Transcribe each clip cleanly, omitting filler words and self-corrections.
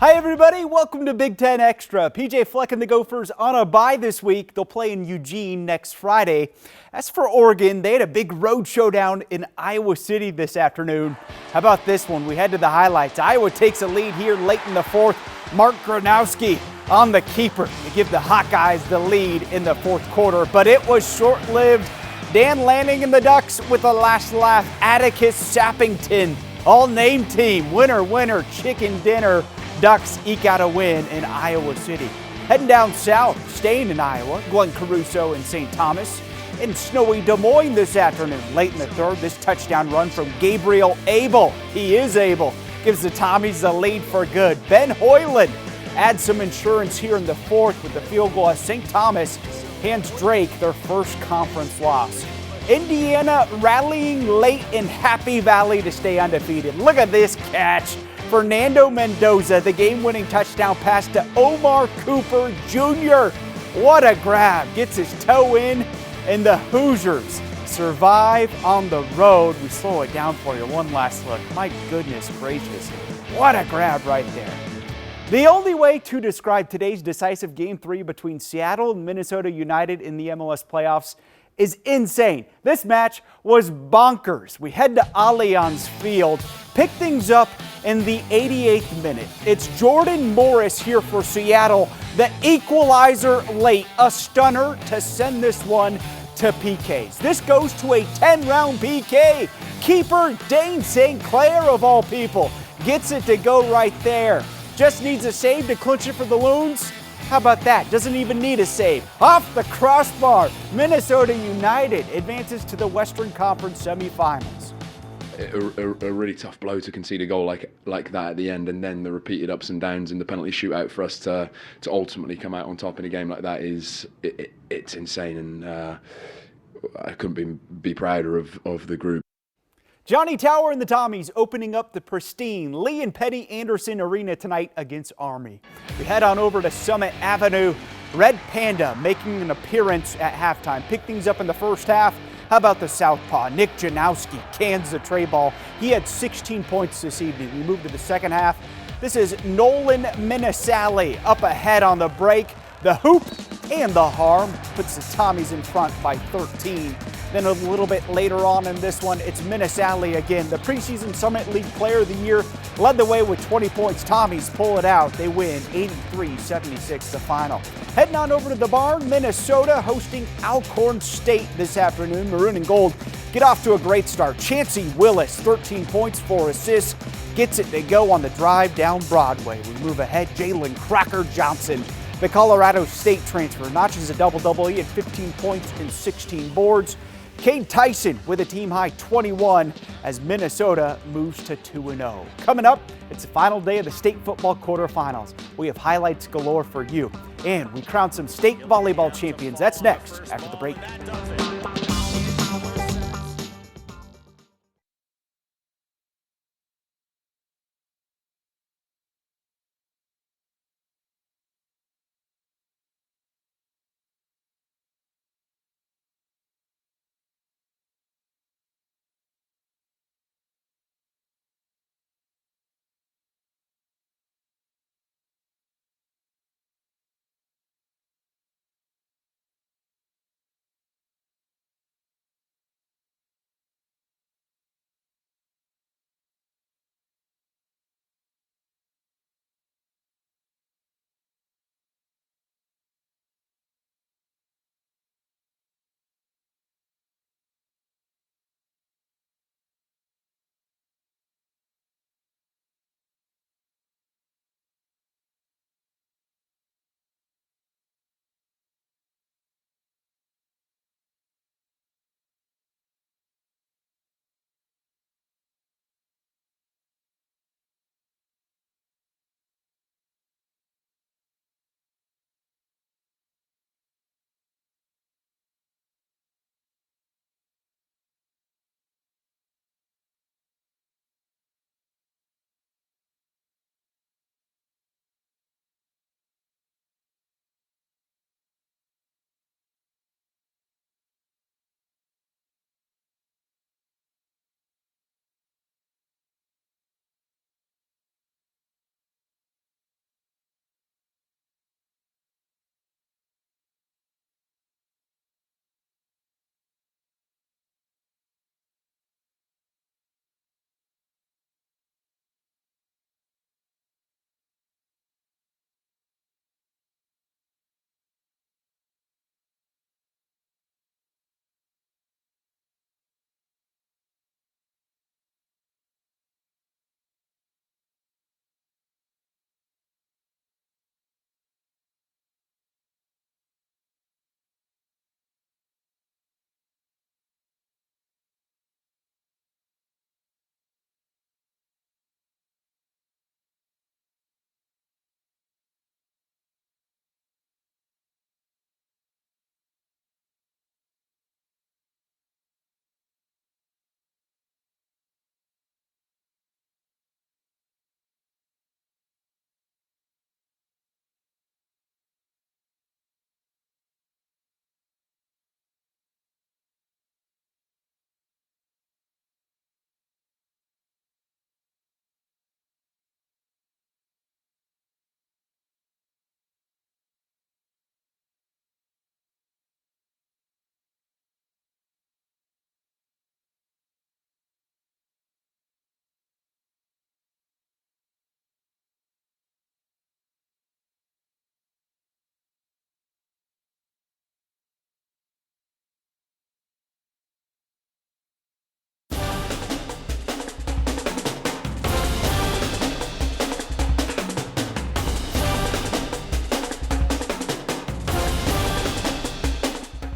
Hi everybody, welcome to Big Ten Extra. PJ Fleck and the Gophers on a bye this week. They'll play in Eugene next Friday. As for Oregon, they had a big road showdown in Iowa City this afternoon. How about this one? We head to the highlights. Iowa takes a lead here late in the fourth. Mark Gronowski on the keeper to give the Hawkeyes the lead in the fourth quarter, but it was short-lived. Dan Lanning and the Ducks with a last laugh. Atticus Sappington, all name team, winner, winner, chicken dinner. Ducks eke out a win in Iowa City. Heading down south, staying in Iowa, Glenn Caruso and St. Thomas. In snowy Des Moines this afternoon, late in the third, this touchdown run from Gabriel Abel. He is able. Gives the Tommies the lead for good. Ben Hoyland adds some insurance here in the fourth with the field goal as St. Thomas hands Drake their first conference loss. Indiana rallying late in Happy Valley to stay undefeated. Look at this catch. Fernando Mendoza, the game-winning touchdown pass to Omar Cooper Jr. What a grab. Gets his toe in, and the Hoosiers survive on the road. We slow it down for you. One last look. My goodness gracious. What a grab right there. The only way to describe today's decisive Game 3 between Seattle and Minnesota United in the MLS playoffs is insane. This match was bonkers. We head to Allianz Field, pick things up in the 88th minute. It's Jordan Morris here for Seattle, the equalizer late, a stunner to send this one to PKs. This goes to a 10-round PK. Keeper Dane St. Clair, of all people, gets it to go right there. Just needs a save to clinch it for the Loons. How about that? Doesn't even need a save. Off the crossbar, Minnesota United advances to the Western Conference semifinals. A really tough blow to concede a goal like that at the end, and then the repeated ups and downs in the penalty shootout for us to ultimately come out on top in a game like that it's insane, and I couldn't be prouder of the group. Johnny Tower and the Tommies opening up the pristine Lee and Petty Anderson Arena tonight against Army. We head on over to Summit Avenue. Red Panda making an appearance at halftime. Pick things up in the first half. How about the southpaw? Nick Janowski cans the tray ball. He had 16 points this evening. We move to the second half. This is Nolan Minasali up ahead on the break. The hoop and the harm puts the Tommies in front by 13. Then a little bit later on in this one, it's Minasali again. The preseason Summit League Player of the Year led the way with 20 points. Tommies pull it out. They win 83-76 the final. Heading on over to the barn, Minnesota hosting Alcorn State this afternoon. Maroon and Gold get off to a great start. Chancey Willis, 13 points, 4 assists. Gets it to go on the drive down Broadway. We move ahead. Jalen Cracker Johnson, the Colorado State transfer, notches a double-double. He had 15 points and 16 boards. Cade Tyson with a team-high 21 as Minnesota moves to 2-0. Coming up, it's the final day of the state football quarterfinals. We have highlights galore for you, and we crown some state volleyball champions. That's next after the break.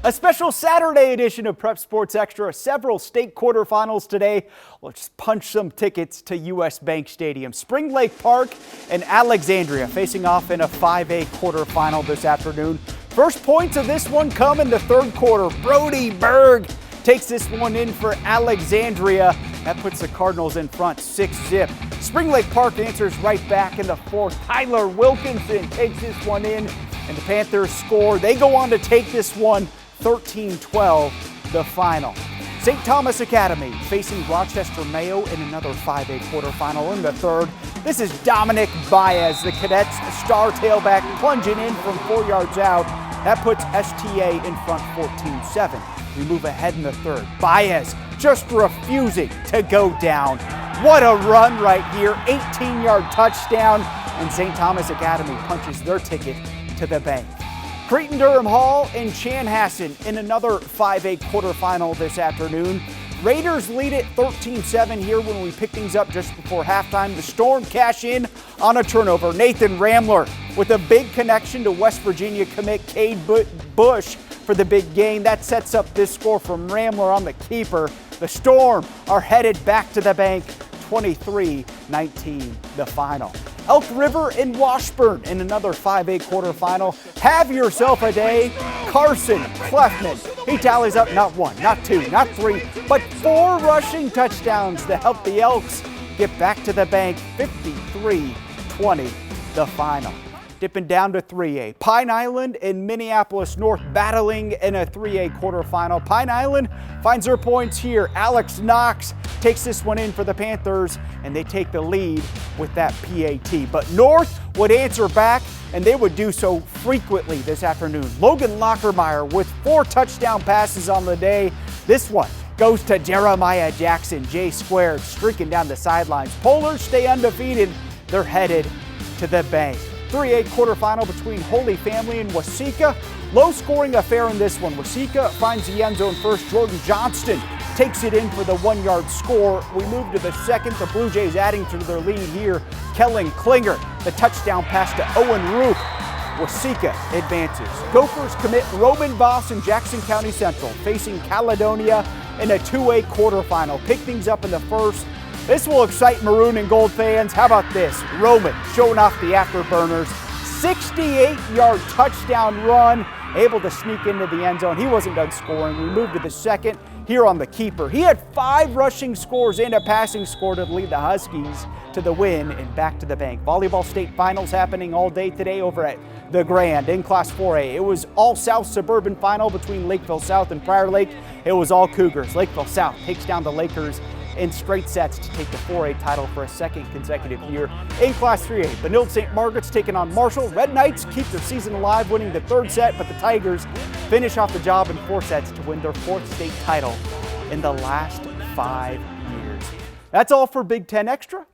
A special Saturday edition of Prep Sports Extra. Several state quarterfinals today. Let's punch some tickets to U.S. Bank Stadium. Spring Lake Park and Alexandria facing off in a 5A quarterfinal this afternoon. First points of this one come in the third quarter. Brody Berg takes this one in for Alexandria. That puts the Cardinals in front 6-zip. Spring Lake Park answers right back in the fourth. Tyler Wilkinson takes this one in, and the Panthers score. They go on to take this one 13-12, the final. St. Thomas Academy facing Rochester Mayo in another 5A quarterfinal in the third. This is Dominic Baez, the Cadets star tailback, plunging in from 4 yards out. That puts STA in front 14-7. We move ahead in the third. Baez just refusing to go down. What a run right here. 18-yard touchdown, and St. Thomas Academy punches their ticket to the bank. Creighton-Durham Hall and Chanhassen in another 5A quarterfinal this afternoon. Raiders lead it 13-7 here when we pick things up just before halftime. The Storm cash in on a turnover. Nathan Ramler with a big connection to West Virginia commit Cade Bush for the big gain. That sets up this score from Ramler on the keeper. The Storm are headed back to the bank. 23-19, the final. Elk River and Washburn in another 5A quarterfinal. Have yourself a day. Carson Clefman, he tallies up not one, not two, not three, but 4 rushing touchdowns to help the Elks get back to the bank. 53-20, the final. Dipping down to 3A. Pine Island and Minneapolis North battling in a 3A quarterfinal. Pine Island finds their points here. Alex Knox takes this one in for the Panthers, and they take the lead with that PAT. But North would answer back, and they would do so frequently this afternoon. Logan Lockermeyer with 4 touchdown passes on the day. This one goes to Jeremiah Jackson. J squared streaking down the sidelines. Polars stay undefeated. They're headed to the bank. 3A quarterfinal between Holy Family and Waseca. Low-scoring affair in this one. Waseca finds the end zone first. Jordan Johnston takes it in for the 1-yard score. We move to the second. The Blue Jays adding to their lead here. Kellen Klinger, the touchdown pass to Owen Roop. Waseca advances. Gophers commit Roman Voss and Jackson County Central facing Caledonia in a 2A quarterfinal. Pick things up in the first. This will excite maroon and gold fans. How about this? Roman showing off the afterburners. 68-yard touchdown run, able to sneak into the end zone. He wasn't done scoring. We move to the second here on the keeper. He had 5 rushing scores and a passing score to lead the Huskies to the win and back to the bank. Volleyball state finals happening all day today over at the Grand in Class 4A. It was all South suburban final between Lakeville South and Prior Lake. It was all Cougars. Lakeville South takes down the Lakers in straight sets to take the 4A title for a second consecutive year. In Class 3A, Benilde St. Margaret's taking on Marshall. Red Knights keep their season alive, winning the 3rd set, but the Tigers finish off the job in 4 sets to win their 4th state title in the last 5 years. That's all for Big Ten Extra.